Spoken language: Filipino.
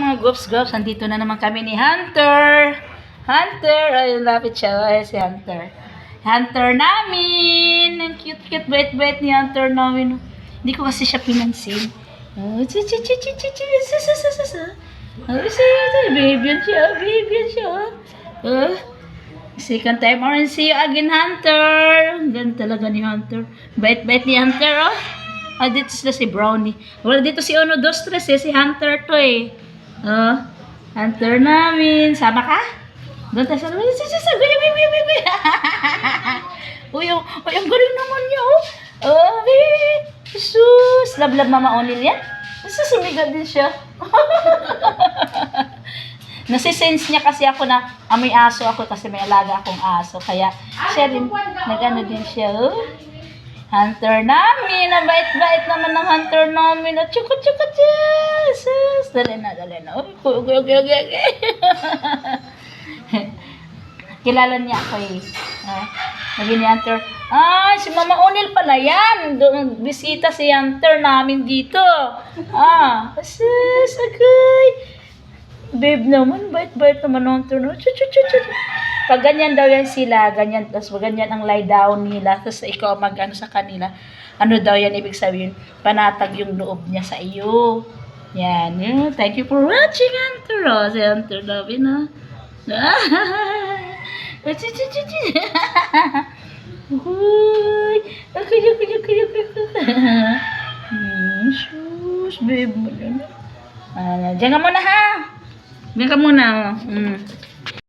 Mga groups, nandito na naman kami ni Hunter. Hunter, ay lapit siya. Ay, si Hunter. Hunter namin. Ang cute-cute, bait-bait ni Hunter namin. Hindi ko kasi siya pinansin. Oh, baby yan siya. Oh, second time around, see you again, Hunter. Ganda talaga ni Hunter. Bait-bait ni Hunter, oh. Ah, dito sila si Brownie. Wala dito si Ono Dos Tres, eh. Si Hunter to, eh. Oh, Hunter namin. Sama ka? Doon tayo sa... Uy, ang galing naman niya, oh. Oh, baby. Jesus. Love Mama Onil yan. Sumigaw din siya. Nasisense niya kasi ako na may aso ako kasi may alaga akong aso. Kaya siya rin, nag-ano din siya. Oh. Hunter namin. Ang bait-bait naman ng Hunter namin. At chuka-chuka Jesus. Dali na. Okay. Kilala niya ako eh. Naging ni Hunter. Ay, si Mama Onil pala yan. Bisita si Hunter namin dito. Sis, agay. Babe naman, bait-bait naman Hunter. Pag ganyan daw yan sila, ganyan, tapos ganyan ang lie down nila, tapos ikaw mag-ano sa kanila, ano daw yan, ibig sabihin, panatag yung loob niya sa iyo. Yan. Thank you for watching, Hunter. Si Hunter namin, ha. Uy, sus, babe mo yan. Diyan ka muna, ha. Diyan ka muna.